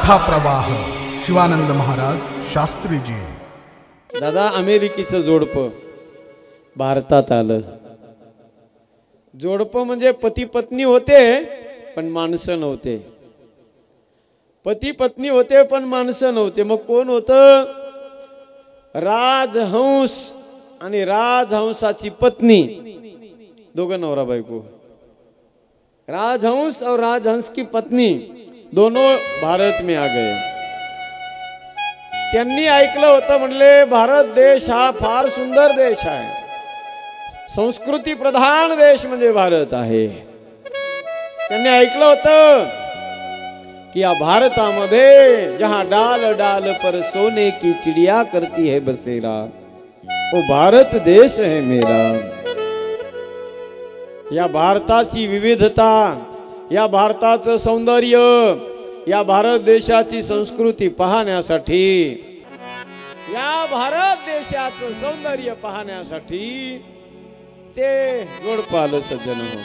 कथा प्रवाह शिवानंद महाराज शास्त्रीजी। दादा अमेरिकेचं जोडपं भारतात आलं। जोडपं म्हणजे पती पत्नी होते पण माणसं नव्हते, पती पत्नी होते पण माणसं नव्हते। मग कोण होतं? राजहंस आणि राजहंसाची पत्नी, दोघं नवरा बायको। राजहंस और राजहंस की पत्नी दोनों भारत में आ गए। त्यांनी ऐकलं होतं, म्हणले भारत देश हा फार सुंदर देश आहे, संस्कृती प्रधान देश म्हणजे भारत आहे। त्यांनी ऐकलं होतं कि या भारतामध्ये जहां डाल डाल पर सोने की चिड़िया करती है बसेरा, वो भारत देश है मेरा। या भारताची विविधता, या भारताचं सौंदर्य, या भारत देशाची संस्कृती पाहण्यासाठी, या भारत देशाचं सौंदर्य पाहण्यासाठी ते जोडपं आलं सज्जन हो।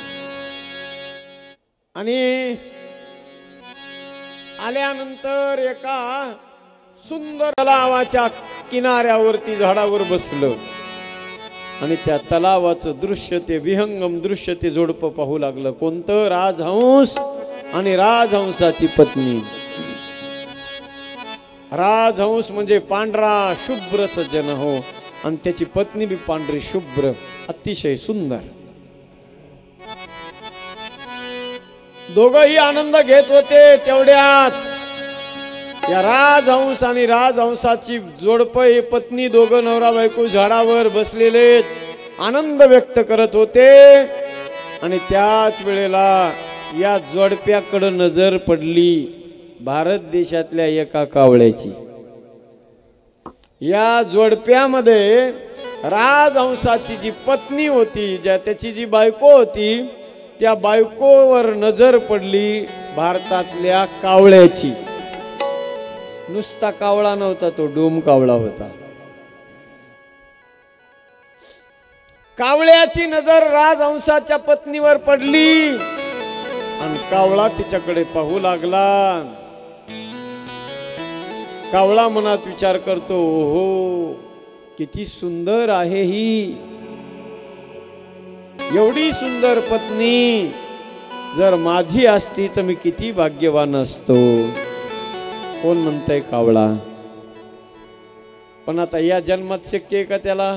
आणि आल्यानंतर एका सुंदर तलावाच्या किनाऱ्यावरती झाडावर बसलं आणि त्या तलावाचं दृश्य, ते विहंगम दृश्य ते जोडपं पाहू लागलं। कोणतं? राजहंस आणि राजहंसाची पत्नी। राजहंस म्हणजे पांढरा शुभ्र सज्जन हो, आणि त्याची पत्नी बी पांढरी शुभ्र, अतिशय सुंदर। दोघंही आनंद घेत होते। तेवढ्यात या राजहंस आणि राजहंसाची जोडपं, ही पत्नी, दोघं नवरा बायको झाडावर बसलेले आनंद व्यक्त करत होते। आणि त्याच वेळेला या जोडप्याकडे नजर पडली भारत देशातल्या एका कावळ्याची। या जोडप्यामध्ये राजहंसाची जी पत्नी होती, त्याची जी बायको होती, त्या बायकोवर नजर पडली भारतातल्या कावळ्याची। नुसता कावळा नव्हता, तो डोम कावळा होता। कावळ्याची नजर राजहंसाच्या पत्नीवर पडली आणि कावळा तिच्याकडे पाहू लागला। कावळा मनात विचार करतो, ओहो किती सुंदर आहे ही, एवढी सुंदर पत्नी जर माझी असती तर मी किती भाग्यवान असतो। कोण म्हणतंय? कावळा। पण आता या जन्मात शक्य आहे का त्याला?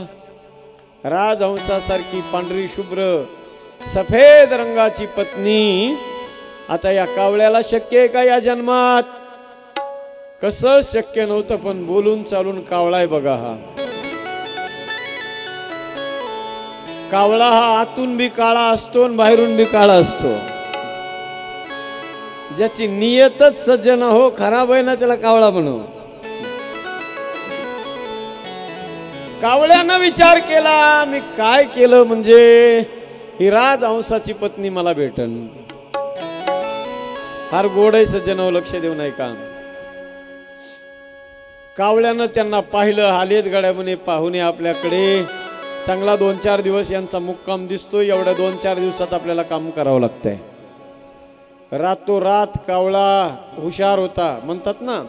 राजहंसासारखी पांढरी शुभ्र सफेद रंगाची पत्नी आता या कावळ्याला शक्य आहे का या जन्मात? कसं शक्य नव्हतं, पण बोलून चालून कावळा आहे बघा हा। कावळा हा आतून बी काळा असतो आणि बाहेरून बी काळा असतो। ज्याची नियतच सज्जन हो खराब आहे ना, त्याला कावळा बनव। कावळ्यानं विचार केला, मी काय केलं म्हणजे ही राजहंसाची पत्नी मला भेटन। फार गोड आहे सज्जन हो, लक्ष देऊ नाही का? कावळ्यानं त्यांना पाहिलं, आलेत गड्यामध्ये पाहुणे आपल्याकडे, चांगला 2-4 दिवस यांचा मुक्काम दिसतोय, एवढ्या 2-4 दिवसात आपल्याला काम करावं लागतंय। रातोरात कावळा हुशार होता, म्हणतात ना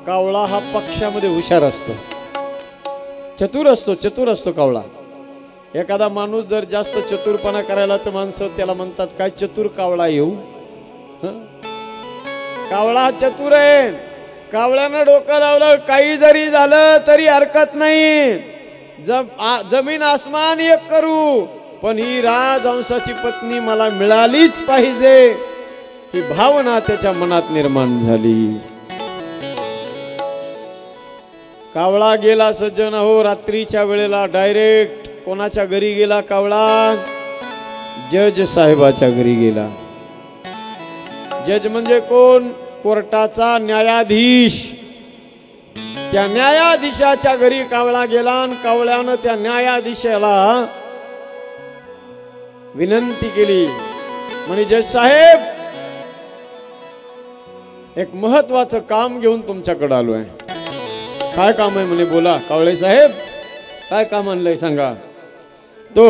कावळा हा पक्षामध्ये हुशार असतो, चतुर असतो, चतुर असतो कावळा। एखादा माणूस जर जास्त चतुरपणा करायला तर माणसं त्याला म्हणतात काय चतुर कावळा येऊ। कावळा चतुर आहे। कावळ्यानं डोकं लावलं, काही जरी झालं तरी हरकत नाही, जमीन आसमान एक करू, पण ही राजहंसाची पत्नी मला मिळालीच पाहिजे, ही भावना त्याच्या मनात निर्माण झाली। कावळा गेला सज्जन हो, रात्रीच्या वेळेला डायरेक्ट कोणाच्या घरी गेला कावळा? जज साहेबाच्या घरी गेला। जज म्हणजे कोण? कोर्टाचा न्यायाधीश। त्या न्यायाधीशाच्या घरी कावळा गेला आणि कावळ्यानं त्या न्यायाधीशाला विनंती केली, म्हणे जज साहेब एक महत्वाचं काम घेऊन तुमच्याकडे आलोय। काय काम आहे म्हणे? बोला कावळे साहेब, काय काम आणलंय सांगा। तो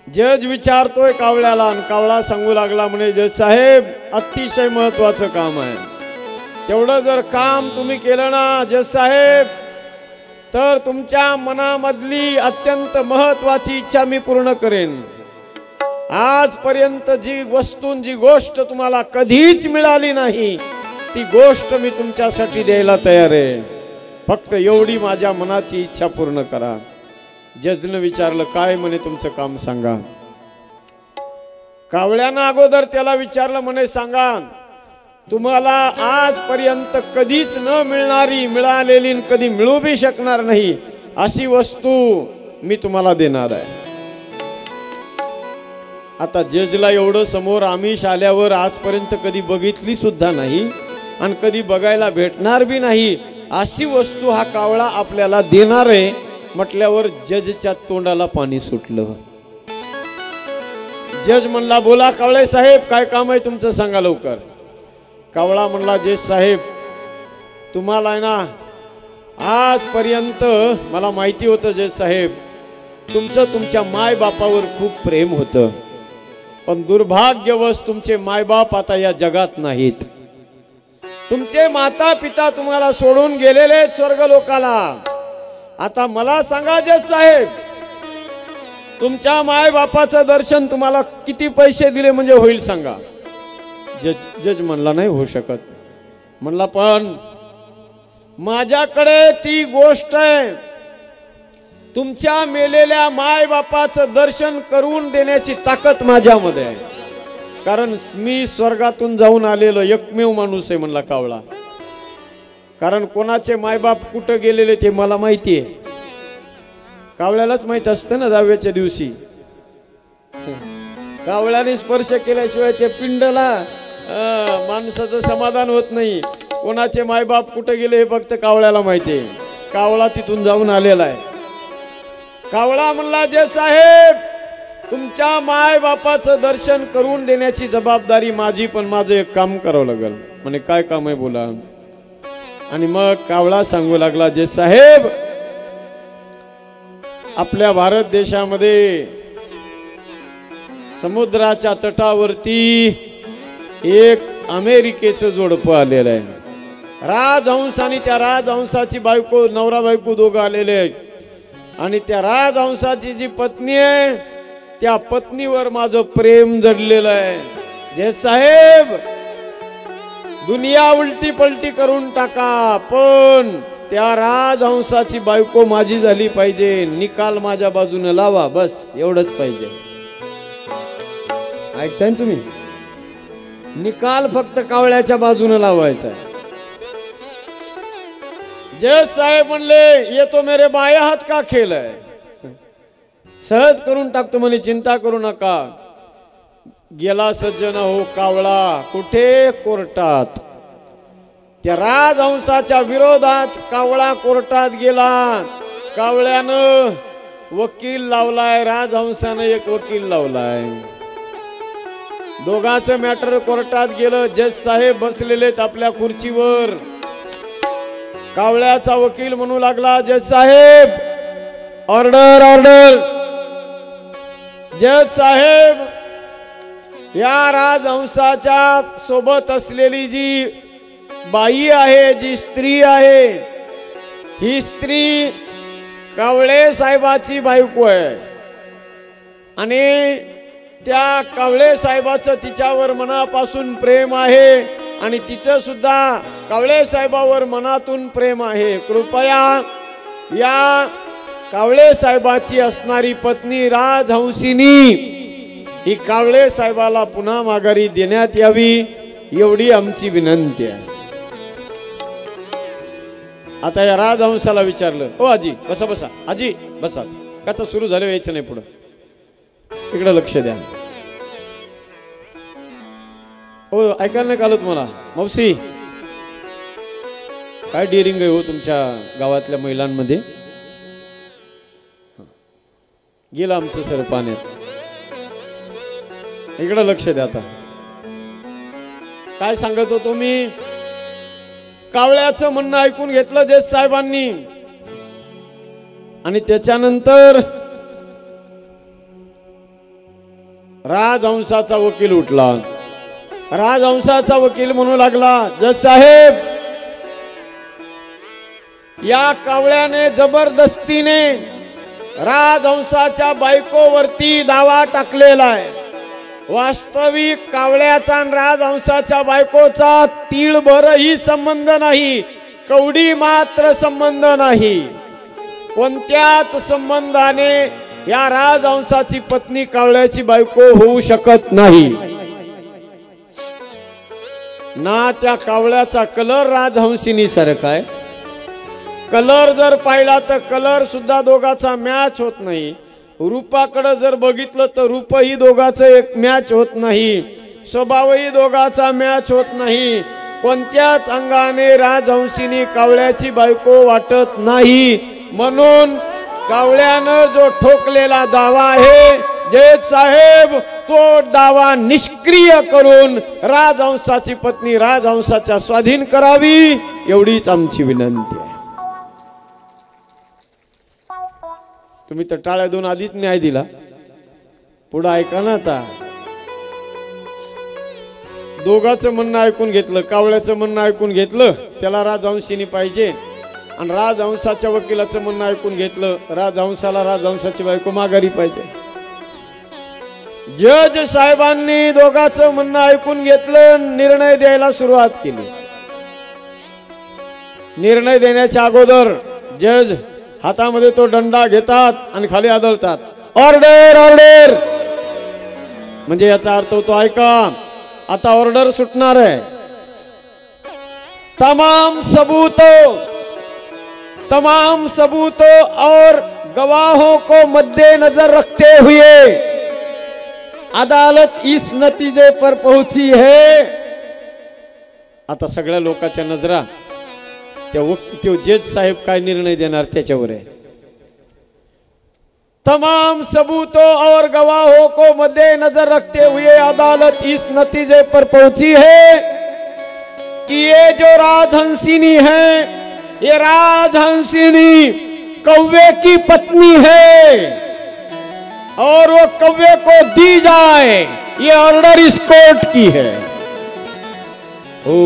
जज विचारतोय कावळ्याला आणि कावळा सांगू लागला, म्हणे जज साहेब अतिशय महत्वाचं काम आहे. तेवढं जर काम तुम्ही केलं ना जज साहेब, तर तुमच्या मनामधली अत्यंत महत्वाची इच्छा मी पूर्ण करेन. आजपर्यंत जी गोष्ट तुम्हाला कधीच मिळाली नाही, ती गोष्ट मी तुमच्यासाठी द्यायला तयार आहे. फक्त एवढी माझ्या मनाची इच्छा पूर्ण करा. जजनं विचारलं, काय म्हणे तुमचं काम सांगा. कावळ्यानं अगोदर त्याला विचारलं, म्हणे सांगा तुम्हाला आजपर्यंत कधीच न मिळणारी, मिळालेली कधी मिळू बी शकणार नाही अशी वस्तू मी तुम्हाला देणार आहे. आता जजला एवढं समोर आमिष आल्यावर आजपर्यंत कधी बघितली सुद्धा नाही आणि कधी बघायला भेटणार बी नाही अशी वस्तू हा कावळा आपल्याला देणार आहे म्हटल्यावर जजच्या तोंडाला पाणी सुटलं. जज म्हणला, बोला कावळे साहेब, काय काम आहे तुमचं, सांगा लवकर. कावळा म्हणला, जज साहेब तुम्हाला आहे ना आजपर्यंत मला माहिती होतं जज साहेब, तुमचं तुमच्या माय बापावर खूप प्रेम होतं, पण दुर्भाग्यवश तुमचे मायबाप आता या जगात नाहीत. तुमचे माता पिता तुम्हाला सोडून गेलेले स्वर्ग लोकाला. आता मला सांगा जज साहेब, तुमच्या माय बापाचं दर्शन तुम्हाला किती पैसे दिले म्हणजे होईल सांगा. जज म्हणला, नाही होऊ शकत. म्हणला, पण माझ्याकडे ती गोष्ट आहे, तुमच्या मेलेल्या माय बापाचं दर्शन करून देण्याची ताकद माझ्यामध्ये आहे. कारण मी स्वर्गातून जाऊन आलेलो एकमेव माणूस आहे म्हणला कावळा. कारण कोणाचे मायबाप कुठं गेलेले ते मला माहिती आहे. कावळ्यालाच माहित असतं ना, 10व्याच्या दिवशी कावळ्याने स्पर्श केल्याशिवाय ते पिंडला माणसाचं समाधान होत नाही. कोणाचे मायबाप कुठे गेले हे फक्त कावळ्याला माहिती आहे. कावळा तिथून जाऊन आलेला आहे. कावळा म्हणला, जज साहेब तुमच्या माय बापाचं दर्शन करून देण्याची जबाबदारी माझी, पण माझं एक काम करावं लागेल. म्हणे, काय काम आहे बोला. आणि मग कावळा सांगू लागला, जज साहेब आपल्या भारत देशामध्ये समुद्राच्या तटावरती एक अमेरिकेचं जोडपं आलेलं आहे. राजहंस आणि त्या राजहंसाची बायको, नवरा बायको दोघं आलेले आहेत. आणि त्या राजहंसाची जी पत्नी आहे त्या पत्नीवर माझं प्रेम जडलेलं आहे. जज साहेब दुनिया उलटी पलटी करून टाका, पण त्या राजहंसाची बायको माझी झाली पाहिजे. निकाल माझ्या बाजूने लावा, बस एवढंच पाहिजे. ऐकताय तुम्ही? निकाल फक्त कावळ्याच्या बाजूने लावायचा आहे. जज साहेब म्हणले, ये तो मेरे बाया हात का खेळ आहे, सहज करून टाकतो म्हणे, चिंता करू नका. गेला सज्जन हो कावळा कुठे? कोर्टात. त्या राजहंसाच्या विरोधात कावळा कोर्टात गेला. कावळ्यानं वकील लावलाय, राजहंसानं एक वकील लावलाय. दोघांचं मॅटर कोर्टात गेलं. जज साहेब बसलेलेत आपल्या खुर्चीवर. कावळ्याचा वकील म्हणू लागला, जज साहेब ऑर्डर ऑर्डर. जज साहेब या राजहंसाच्या सोबत असलेली जी बाई आहे, जी स्त्री आहे, ही स्त्री कावळे साहेबाची बायको आहे. आणि त्या कावळे साहेबाचं तिच्यावर मनापासून प्रेम आहे आणि तिचं सुद्धा कावळे साहेबावर मनातून प्रेम आहे. कृपया या कावळे साहेबाची असणारी पत्नी राजहंसिनी ही कावळे साहेबाला पुन्हा माघारी देण्यात यावी, एवढी आमची विनंती आहे. आता या राजहंसाला विचारलं, ओ आजी बसा बसा, आजी बसा, का तर सुरू झालं, यायचं नाही पुढं, इकडे लक्ष द्या. हो ऐकायला नाही आलं तुम्हाला? मौसी काय डिअरिंग आहे हो तुमच्या गावातल्या महिलांमध्ये? गेलं आमचं सर पाण्यात, इकडे लक्ष द्या. आता काय सांगत होतो मी? कावळ्याचं म्हणणं ऐकून घेतलं जज साहेबांनी आणि त्याच्यानंतर राजहंसाचा वकील उठला. राजहंसाचा वकील म्हणू लागला, जज साहेब, या कावळ्याने जबरदस्तीने राजहंसाच्या बायकोवरती दावा टाकलेला आहे. वास्तविक कावळ्याचा आणि राजहंसाच्या बायकोचा तीळभरही संबंध नाही, कवडी मात्र संबंध नाही. कोणत्याच संबंधाने या राजहंसाची पत्नी कावळ्याची बायको होऊ शकत नाही. ना त्या कावळ्याचा कलर राजहंसिनी सारखा आहे. कलर जर पाहिला तर कलर सुद्धा दोघाचा मॅच होत नाही. रूपाकडे जर बघितलं तर रूपही दोघाचं एक मॅच होत नाही. स्वभावही दोघाचा मॅच होत नाही. कोणत्याच अंगाने राजहंसिनी कावळ्याची बायको वाटत नाही. म्हणून कावळ्यानं जो ठोकलेला दावा आहे, जज साहेब, तो दावा निष्क्रिय करून राजहंसाची पत्नी राजहंसाच्या स्वाधीन करावी, एवढीच आमची विनंती आहे. तुम्ही तर टाळ्या दोन आधीच न्याय दिला, पुढे ऐका ना. आता दोघांचं म्हणणं ऐकून घेतलं, कावळ्याचं म्हणणं ऐकून घेतलं, त्याला राजहंसिनी पाहिजे, आणि राजहंसाच्या वकिलाचं म्हणणं ऐकून घेतलं, राजहंसाला राजहंसाची बायको माघारी पाहिजे. जज साहेबांनी दोघांचं म्हणणं ऐकून घेतलं, निर्णय द्यायला सुरुवात केली. निर्णय देण्याच्या अगोदर जज हातामध्ये तो दंडा घेतात आणि खाली आदळतात, ऑर्डर ऑर्डर. म्हणजे याचा अर्थ होतो, ऐका, आता ऑर्डर सुटणार है. तमाम सबूतों और गवाहों को मद्देनजर रखते हुए अदालत इस नतीजे पर पहुंची है. आता सगळ्या लोकांच्या नजरा त्यो जज साहेब काय निर्णय देणार त्याच्यावर आहे. तमाम सबूतों और गवाहों को मद्देनजर रखते हुए अदालत इस नतीजे पर पहुंची है कि ये जो राजहंसिनी है, ये राजहंसिनी कौवे की पत्नी है और वो कौवे को दी जाए, ये ऑर्डर इस कोर्ट की है. हो,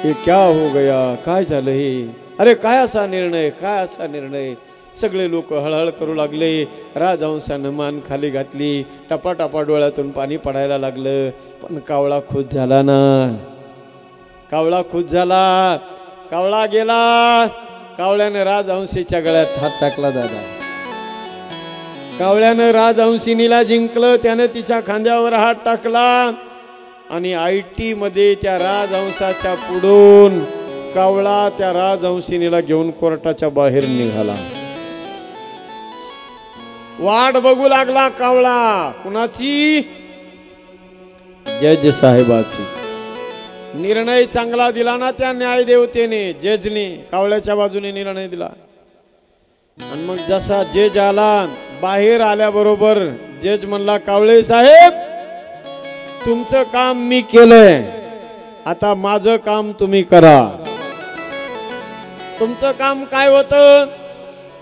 ये क्या हो गया, काय झालं हे? अरे काय असा निर्णय, काय असा निर्णय. सगळे लोक हळहळ करू लागले. राजहंसानं मान खाली घातली, टपाटपा डोळ्यातून पाणी पडायला लागलं. पण कावळा खुश झाला ना, कावळा खुश झाला. कावळा गेला. कावळ्याने राजहंसीच्या गळ्यात हात टाकला. दादा, कावळ्यानं राजहंसिनीला जिंकलं. त्याने तिच्या खांद्यावर हात टाकला आणि IT मध्ये त्या राजहंसाच्या पुढून कावळा त्या राजहंसिनीला घेऊन कोर्टाच्या बाहेर निघाला. वाट बघू लागला कावळा. कुणाची? जज साहेबाची. निर्णय चांगला दिला ना त्या न्यायदेवतेने, जजने कावळ्याच्या बाजूने निर्णय दिला. आणि मग जसा जज आला, बाहेर आल्याबरोबर जज म्हणला, कावळे साहेब, तुमचं काम मी केलंय, आता माझं काम तुम्ही करा. तुमचं काम काय होतं?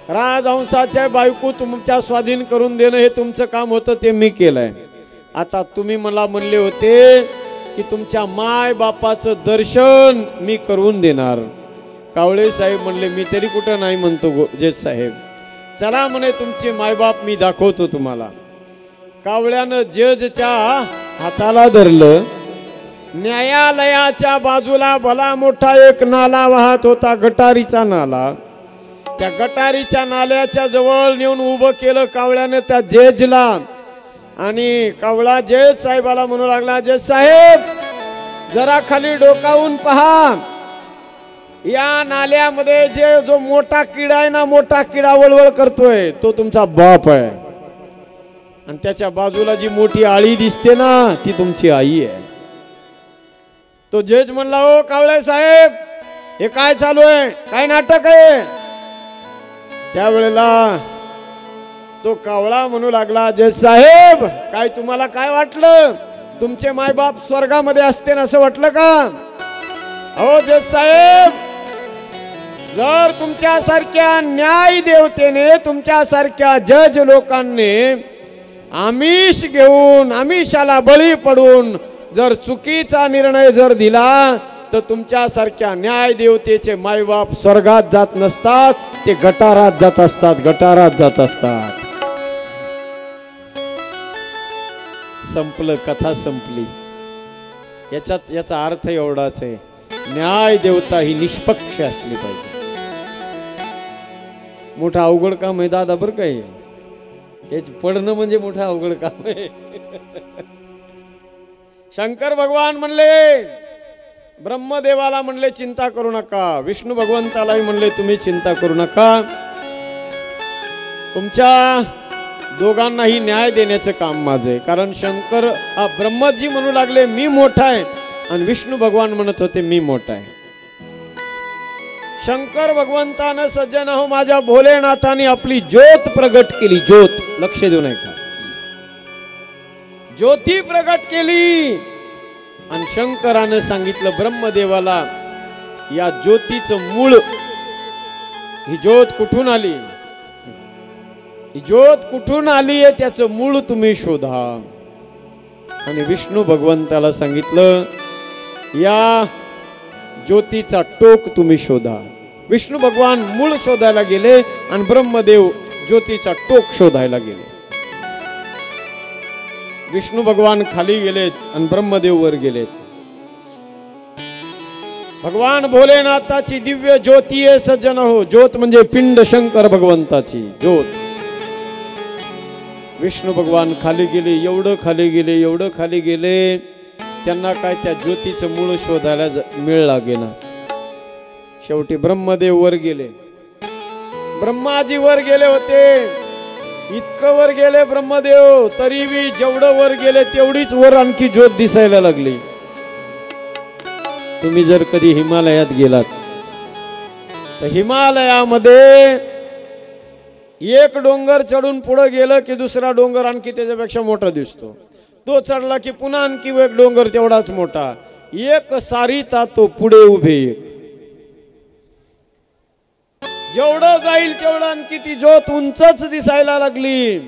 राजहंसाच्या बायको तुमच्या स्वाधीन करून देणं हे तुमचं काम होतं, ते मी केलंय. आता तुम्ही मला म्हणले होते की तुमच्या माय बापाचं दर्शन मी करून देणार. कावळे साहेब म्हणले, मी तरी कुठं नाही म्हणतो जज साहेब, चला म्हणे तुमचे मायबाप मी दाखवतो तुम्हाला. कावळ्यानं जजच्या हाताला धरलं. न्यायालयाच्या बाजूला भला मोठा एक नाला वाहत होता, गटारीचा नाला. त्या गटारीच्या नाल्याच्या जवळ नेऊन उभं केलं कावळ्याने त्या जजला. आणि कावळा जज साहेबाला म्हणू लागला, जज साहेब, जरा खाली डोकावून पहा. या नाल्यामध्ये जो मोठा किडा आहे ना, मोठा किडा वळवळ करतोय, तो तुमचा बाप आहे. आणि त्याच्या बाजूला जी मोठी आळी दिसते ना, ती तुमची आई आहे. तो जज म्हणला, ओ कावळे साहेब, हे काय चालू आहे, काय नाटक आहे? त्यावेळेला तो कावळा म्हणू लागला, जज साहेब, काय तुम्हाला काय वाटलं? तुमचे मायबाप स्वर्गामध्ये असते ना असं वाटलं का? अहो जज साहेब, जर तुमच्यासारख्या न्याय देवतेने, तुमच्यासारख्या जज लोकांनी आमिष घेऊन आमिषाला बळी पडून जर चुकीचा निर्णय जर दिला तर तुमच्यासारख्या न्याय देवतेचे मायबाप स्वर्गात जात नसतात, ते गटारात जात असतात, गटारात जात असतात. संपलं, कथा संपली. याचा अर्थ एवढाच आहे, न्याय देवता ही निष्पक्ष असली पाहिजे. मोठा अवघड काम आहे दादा बरं काय, हे पडणं म्हणजे मोठं अवघड काम आहे. शंकर भगवान म्हणले, ब्रह्मदेवाला म्हणले चिंता करू नका, विष्णू भगवंतालाही म्हणले तुम्ही चिंता करू नका, तुमच्या दोघांनाही न्याय देण्याचं काम माझं आहे. कारण शंकर ब्रह्मजी म्हणू लागले मी मोठा आहे, आणि विष्णू भगवान म्हणत होते मी मोठा आहे. शंकर भगवंतानं सज्जन हो माझ्या भोलेनाथाने आपली ज्योत प्रगट केली. ज्योत, लक्ष देऊ नये का, ज्योती प्रगट केली. आणि शंकरानं सांगितलं ब्रह्मदेवाला, या ज्योतीचं मूळ, ही ज्योत कुठून आली, ही ज्योत कुठून आली आहे त्याचं मूळ तुम्ही शोधा. आणि विष्णू भगवंताला सांगितलं या ज्योतीचा टोक तुम्ही शोधा. विष्णू भगवान मूळ शोधायला गेले आणि ब्रह्मदेव ज्योतीचा टोक शोधायला गेले. विष्णू भगवान खाली गेलेत आणि ब्रह्मदेव वर गेलेत. भगवान भोलेनाथाची दिव्य ज्योती आहे सज्जन हो. ज्योत म्हणजे पिंड शंकर भगवंताची ज्योत. विष्णू भगवान खाली गेले, एवढं खाली गेले, एवढं खाली गेले, त्यांना काय त्या ज्योतीचं मूळ शोधायला मिळ लागेना. शेवटी ब्रह्मदेव वर गेले. ब्रह्माजी वर गेले होते, इतकं वर गेले ब्रह्मदेव, तरी बी जेवढं वर गेले तेवढीच वर आणखी ज्योत दिसायला लागली. तुम्ही जर कधी हिमालयात गेलात तर हिमालयामध्ये एक डोंगर चढून पुढे गेलं की दुसरा डोंगर आणखी त्याच्यापेक्षा मोठा दिसतो. तो चढला की पुन्हा आणखी एक डोंगर तेवढाच मोठा. एक सारीता तो पुढे उभे. जेवढं जाईल तेवढं आणखी ती ज्योत उंचच दिसायला लागली.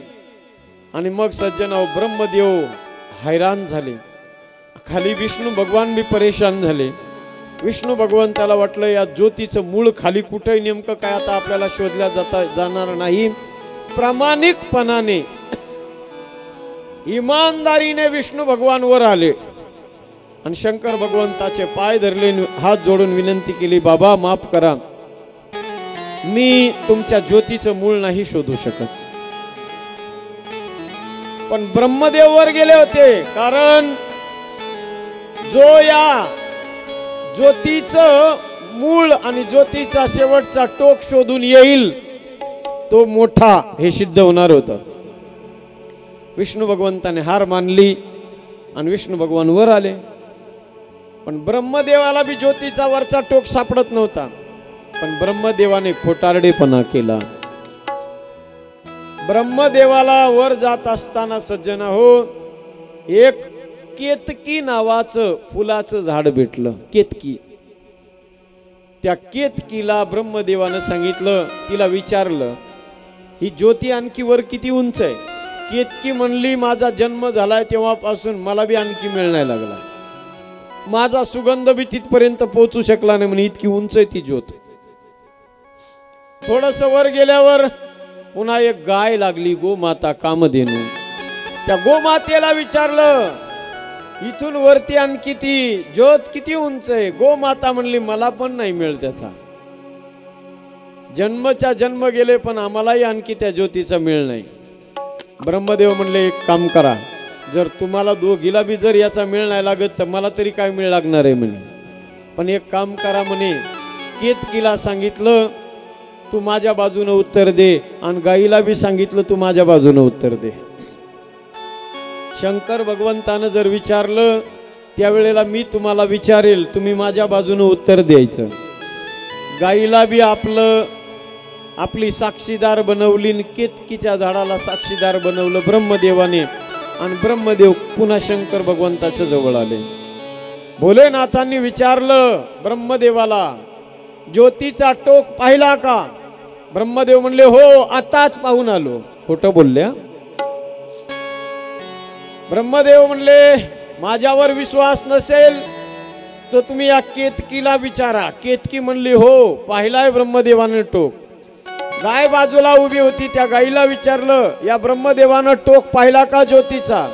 आणि मग सज्जनाव ब्रह्मदेव हैराण झाले. खाली विष्णू भगवान बी परेशान झाले. विष्णू भगवंताला वाटलं या ज्योतीचं मूळ खाली कुठे नेमकं काय आता आपल्याला शोधल्या जाणार नाही. प्रामाणिकपणाने इमानदारीने विष्णू भगवान वर आले आणि शंकर भगवंताचे पाय धरले, हात जोडून विनंती केली, बाबा माफ करा, मी तुमच्या ज्योतीचं मूळ नाही शोधू शकत. पण ब्रह्मदेव वर गेले होते, कारण जो या ज्योतीचं मूळ आणि ज्योतीचा शेवटचा टोक शोधून येईल तो मोठा हे सिद्ध होणार होतं. विष्णू भगवंताने हार मानली आणि विष्णू भगवान वर आले. पण ब्रह्मदेवाला बी ज्योतीचा वरचा टोक सापडत नव्हता. पण ब्रह्मदेवाने खोटारडेपणा केला. ब्रह्मदेवाला वर जात असताना सज्जन हो एक केतकी नावाचं फुलाचं झाड भेटलं. केतकी. त्या केतकीला ब्रह्मदेवानं सांगितलं, तिला विचारलं ही ज्योती आणखी वर किती उंच आहे. केतकी म्हणली माझा जन्म झालाय तेव्हापासून मला बी आणखी मिळण्याला लागला, माझा सुगंध बी तिथपर्यंत पोहोचू शकला नाही म्हणे, इतकी उंच आहे ती ज्योत. थोडस वर गेल्यावर पुन्हा एक गाय लागली, गोमाता कामधेनू. त्या गोमातेला विचारलं इथून वरती आणखी ती ज्योत किती उंच आहे. गोमाता म्हणली मला पण नाही मिळत त्याचा, जन्मच्या जन्म गेले पण आम्हालाही आणखी त्या ज्योतीचा मिळ नाही. ब्रह्मदेव म्हणले एक काम करा, जर तुम्हाला दोघीला बी जर याचा मिळ नाही लागत तर मला तरी काय मिळ लागणार आहे म्हणे. पण एक काम करा म्हणे, केतकीला सांगितलं तू माझ्या बाजूने उत्तर दे आणि गाईला बी सांगितलं तू माझ्या बाजूने उत्तर दे. शंकर भगवंतानं जर विचारलं त्यावेळेला मी तुम्हाला विचारेल, तुम्ही माझ्या बाजूने उत्तर द्यायचं. गाईला बी आपली साक्षीदार बनवली, केतकीच्या झाडाला साक्षीदार बनवलं ब्रह्मदेवाने. आणि ब्रह्मदेव पुन्हा शंकर भगवंताच्या जवळ आले. भोलेनाथांनी विचारलं ब्रह्मदेवाला ज्योतीचा टोक पाहिला का. ब्रह्मदेव म्हणले हो आताच पाहून आलो. खोटं बोलल्या. ब्रह्मदेव म्हणले माझ्यावर विश्वास नसेल तर तुम्ही या केतकीला विचारा. केतकी म्हणली हो पाहिलाय ब्रह्मदेवानं टोक. गाय बाजूला उभी होती, त्या गाईला विचारलं या ब्रह्मदेवानं टोक पाहिला का ज्योतीचा?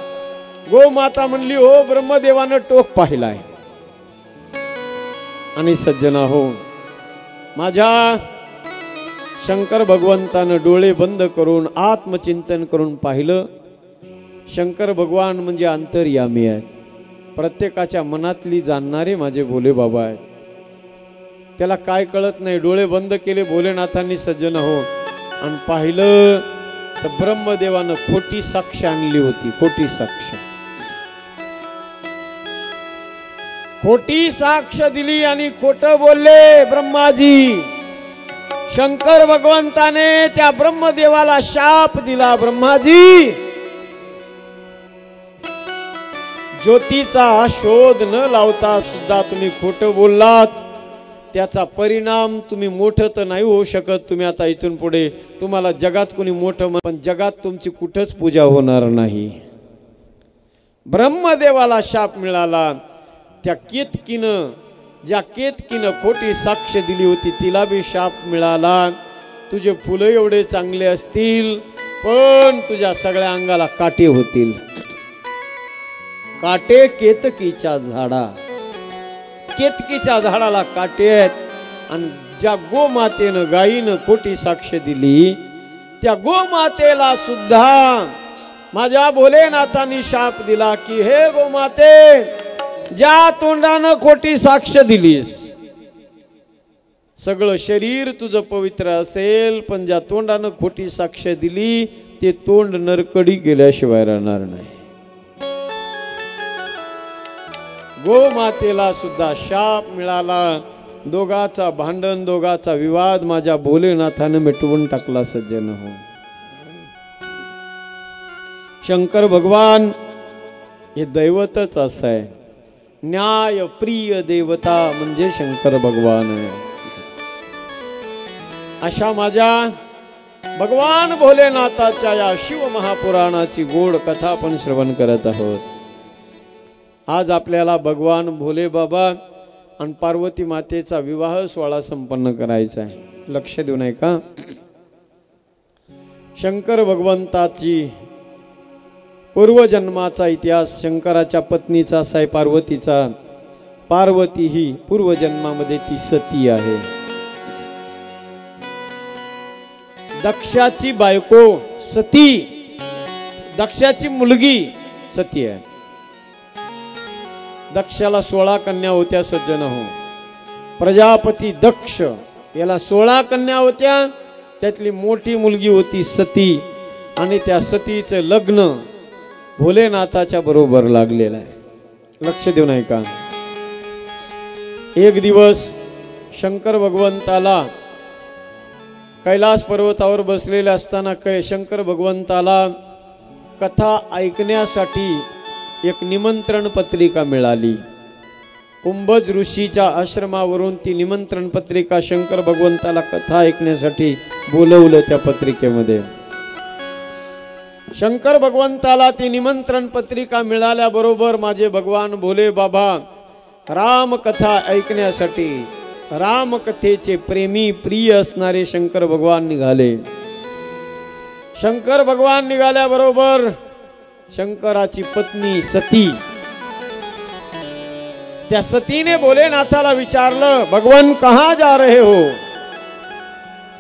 गोमाता म्हणली हो ब्रह्मदेवानं टोक पाहिलाय. आणि सज्जना हो, माझ्या शंकर भगवंतानं डोळे बंद करून आत्मचिंतन करून पाहिलं. शंकर भगवान म्हणजे अंतर्यामी आहेत, प्रत्येकाच्या मनातली जाणणारे माझे भोले बाबा आहेत. त्याला काय कळत नाही. डोळे बंद केले भोलेनाथांनी सज्जन हो, आणि पाहिलं तर ब्रह्मदेवानं खोटी साक्ष आणली होती. खोटी साक्ष, खोटी साक्ष दिली आणि खोटं बोलले ब्रह्माजी. शंकर भगवंताने त्या ब्रह्मदेवाला शाप दिला. ब्रह्माजी ज्योतीचा शोध न लावता सुद्धा तुम्ही खोटं बोललात, त्याचा परिणाम तुम्ही मोठं तर नाही होऊ शकत. तुम्ही आता इथून पुढे तुम्हाला जगात कोणी मोठं, पण जगात तुमची कुठंच पूजा होणार नाही. ब्रह्मदेवाला शाप मिळाला. त्या केतकीनं, ज्या केतकीनं खोटी साक्ष दिली होती तिला बी शाप मिळाला. तुझे फुलं एवढे चांगले असतील पण तुझ्या सगळ्या अंगाला काटे होतील. काटे केतकीच्या झाडा, केतकीच्या झाडाला काटे आहेत. आणि ज्या गोमातेनं गायीनं खोटी साक्ष दिली त्या गोमातेला सुद्धा माझ्या भोलेनाथांनी शाप दिला की हे गोमाते, ज्या तोंडानं खोटी साक्ष दिलीस, सगळं शरीर तुझं पवित्र असेल पण ज्या तोंडानं खोटी साक्ष दिली ते तोंड नरकडी गेल्याशिवाय राहणार नाही. गोमातेला सुद्धा शाप मिळाला. दोघाचा भांडण, दोघाचा विवाद माझ्या भोलेनाथानं मिटवून टाकला. सज्जन हो, शंकर भगवान हे दैवतच असं आहे. न्याय प्रिय देवता म्हणजे शंकर भगवान आहे. अशा माझ्या भगवान भोलेनाथाच्या या शिव महापुराणाची गोड कथा आपण श्रवण करत आहोत. आज आपल्याला भगवान भोले बाबा आणि पार्वती मातेचा विवाह सोहळा संपन्न करायचा आहे. लक्ष देऊ नये का? शंकर भगवंताची पूर्वजन्माचा इतिहास शंकराच्या पत्नीचा असा आहे, पार्वतीचा. पार्वती ही पूर्वजन्मामध्ये ती सती आहे. दक्षाची बायको सती, दक्षाची मुलगी सती आहे. दक्षाला 16 कन्या होत्या. सज्जन हो, प्रजापती दक्ष याला 16 कन्या होत्या. त्यातली मोठी मुलगी होती सती आणि त्या सतीचं लग्न भोलेनाथाच्या बरोबर लागलेलं आहे. लक्ष देऊ नये का? एक दिवस शंकर भगवंताला कैलास पर्वतावर बसलेले असताना शंकर भगवंताला कथा ऐकण्यासाठी एक निमंत्रण पत्रिका मिळाली. कुंभज ऋषीच्या आश्रमावरून ती निमंत्रण पत्रिका शंकर भगवंताला कथा ऐकण्यासाठी बोलवलं. त्या पत्रिकेमध्ये शंकर भगवंताला ती निमंत्रण पत्रिका मिळाल्याबरोबर माझे भगवान भोले बाबा रामकथा ऐकण्यासाठी, रामकथेचे प्रेमी प्रिय असणारे शंकर भगवान निघाले. शंकर भगवान निघाल्याबरोबर शंकराची पत्नी सती, त्या सतीने भोलेनाथाला विचारलं, भगवान कहाँ जा रहे हो?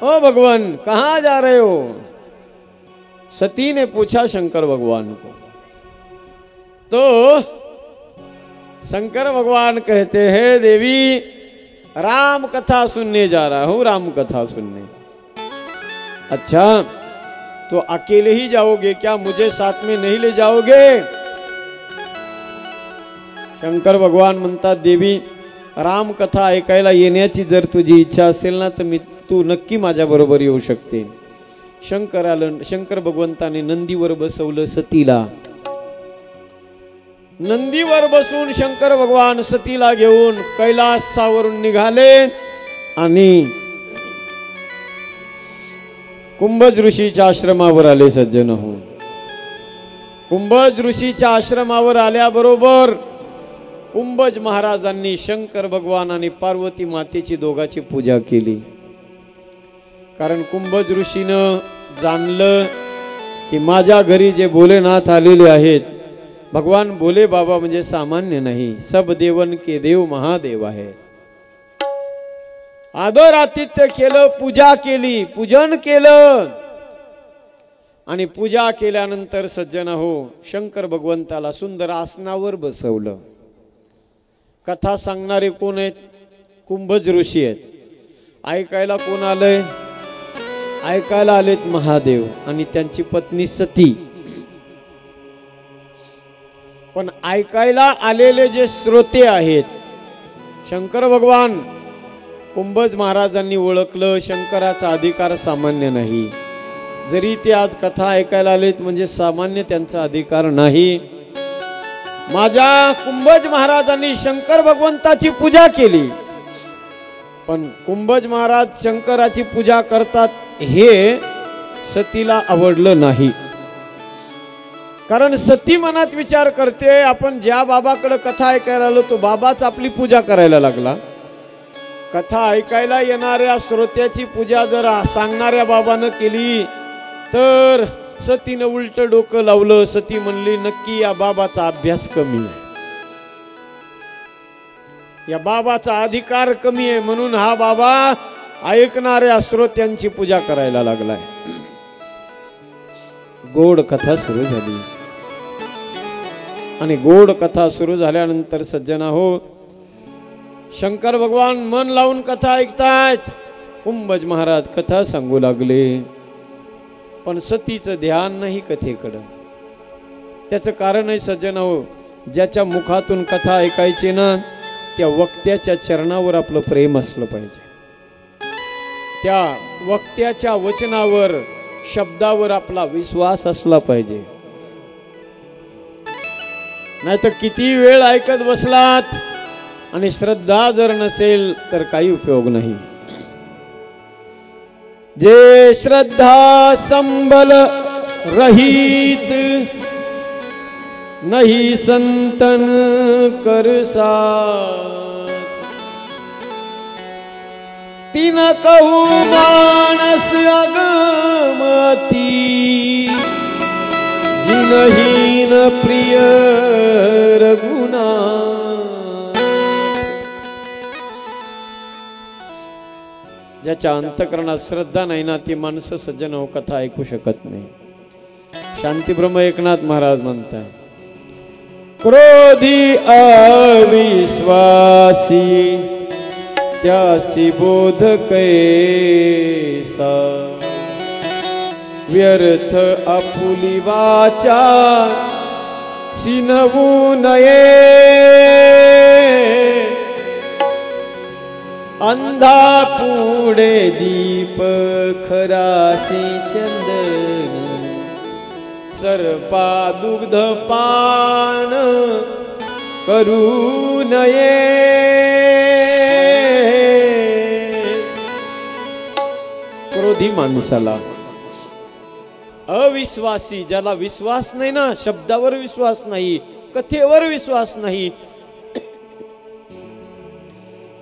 ओ भगवान कहाँ जा रहे हो? सती ने पूछा शंकर भगवान को. तो शंकर भगवान कहते हैं, देवी राम कथा सुनने जा रहा हूं, राम कथा सुनने. अच्छा, तो अकेले ही जाओगे क्या? मुझे साथ में नहीं ले जाओगे? शंकर भगवान म्हणतात, देवी राम कथा ऐकायला येण्याची जर तुझी इच्छा असेल ना तर तू नक्की माझ्या बरोबर येऊ शकते. शंकर भगवंताने नंदीवर बसवलं सतीला. नंदीवर बसून शंकर भगवान सतीला घेऊन कैलासावरून निघाले आणि कुंभज ऋषीच्या आश्रमावर आले. सज्जन हो, कुंभज ऋषीच्या आश्रमावर आल्याबरोबर कुंभज महाराजांनी शंकर भगवान आणि पार्वती मातेची दोघांची पूजा केली. कारण कुंभज ऋषीनं जाणलं की माझ्या घरी जे भोलेनाथ आलेले आहेत, भगवान भोले बाबा म्हणजे सामान्य नाही, सब देवन के देव महादेव आहे. आदर आतिथ्य केलं, पूजा केली, पूजन केलं. आणि पूजा केल्यानंतर सज्जन हो, शंकर भगवंताला सुंदर आसनावर बसवलं. कथा सांगणारे कोण आहेत? कुंभज ऋषी आहेत. ऐकायला कोण आलंय? ऐकायला आलेत महादेव आणि त्यांची पत्नी सती. पण ऐकायला आलेले जे श्रोते आहेत, शंकर भगवान कुंभज महाराजांनी ओळखलं शंकराचा अधिकार सामान्य नाही. जरी ते आज कथा ऐकायला आलेत म्हणजे सामान्य त्यांचा अधिकार नाही. माझ्या कुंभज महाराजांनी शंकर भगवंताची पूजा केली, पण कुंभज महाराज शंकराची पूजा करतात हे सतीला आवडलं नाही. कारण सती मनात विचार करते, आपण ज्या बाबाकडे कथा ऐकायला आलो तो बाबाच आपली पूजा करायला लागला. कथा ऐकायला येणाऱ्या श्रोत्याची पूजा जर सांगणाऱ्या बाबानं केली तर सतीनं उलट डोकं लावलं. सती म्हणली नक्की या बाबाचा अभ्यास कमी आहे, या बाबाचा अधिकार कमी आहे, म्हणून हा बाबा ऐकणाऱ्या श्रोत्यांची पूजा करायला लागलाय. गोड कथा सुरू झाली आणि गोड कथा सुरू झाल्यानंतर सज्जना हो, शंकर भगवान मन लावून कथा ऐकतायत. कुंभज महाराज कथा सांगू लागले, पण सतीचं ध्यान नाही कथेकडं. त्याचं कारण आहे सज्जन हो, ज्याच्या मुखातून कथा ऐकायची ना, त्या वक्त्याच्या चरणावर आपलं प्रेम असलं पाहिजे. त्या वक्त्याच्या वचनावर, शब्दावर आपला विश्वास असला पाहिजे. नाहीतर किती वेळ ऐकत बसलात आणि श्रद्धा जर नसेल तर काही उपयोग नाही. जे श्रद्धा संबल रहित नहीं संतन कर साथ, तीन कहू मानस अगमती, जिनहीन प्रिय रघुनाथ. ज्याच्या अंतकरणात श्रद्धा नाही ना, ती माणसं सज्जन हो कथा ऐकू शकत नाही. शांतीब्रह्म एकनाथ महाराज म्हणतात, क्रोधी अविश्वासी त्यासी बोध कैसा, व्यर्थ आपुली वाचा सिनवू नये, अंधा पुढे दीप खरासी चंदन, सर्पा दुग्ध पान करू नये. क्रोधी माणसाला, अविश्वासी, ज्याला विश्वास नाही ना, शब्दावर विश्वास नाही, कथेवर विश्वास नाही,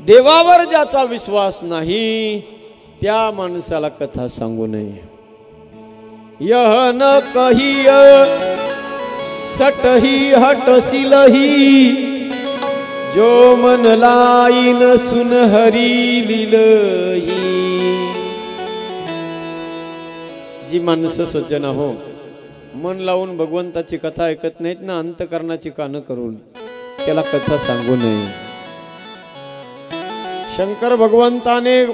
देवावर ज्याचा विश्वास नाही, त्या माणसाला कथा सांगू नये. यह न कहिय सटही हटसिलही, जो मन लाईन सुनहरी लिलही. जी माणसं सज्जन हो, मन लावून भगवंताची कथा ऐकत नाहीत ना, अंतकरणाची कानं करून, त्याला कथा सांगू नये. शंकर भगवंताने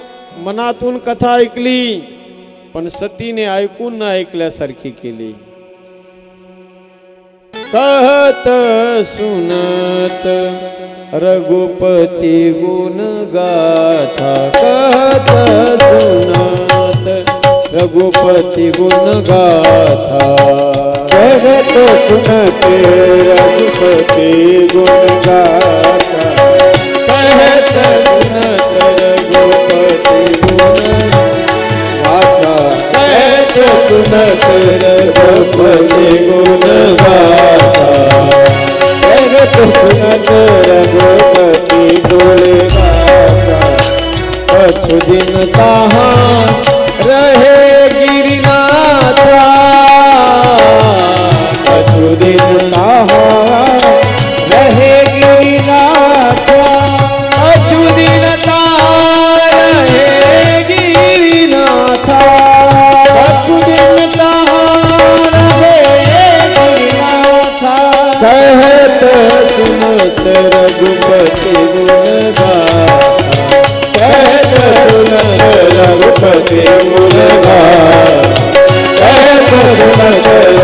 मनातून कथा ऐकली, पण सतीने ऐकून न ऐकल्यासारखी केली. कहत सुनत रघुपती गुण गाथा, कहत सुनत रघुपती गुण गाथा, कहत सुनत रघुपती गुण गाथा, कहत सुनत रघुपती गुण गाथा, कहत सुनत रघुपती गुण गाथा. सुनत रघुपति गुण गाता। कछु दिन कहाँ रहे गिरिनाथा, कछु दिन कहाँ रहे गिरिनाथा। कछु दिन कहाँ रहे गिरिनाथा, कछु दिन कहाँ रहे गिरिनाथा। कहत सुनत रघुपति गुण गाथा, कहत सुनत रघुपति गुण गाता। कहत सुनत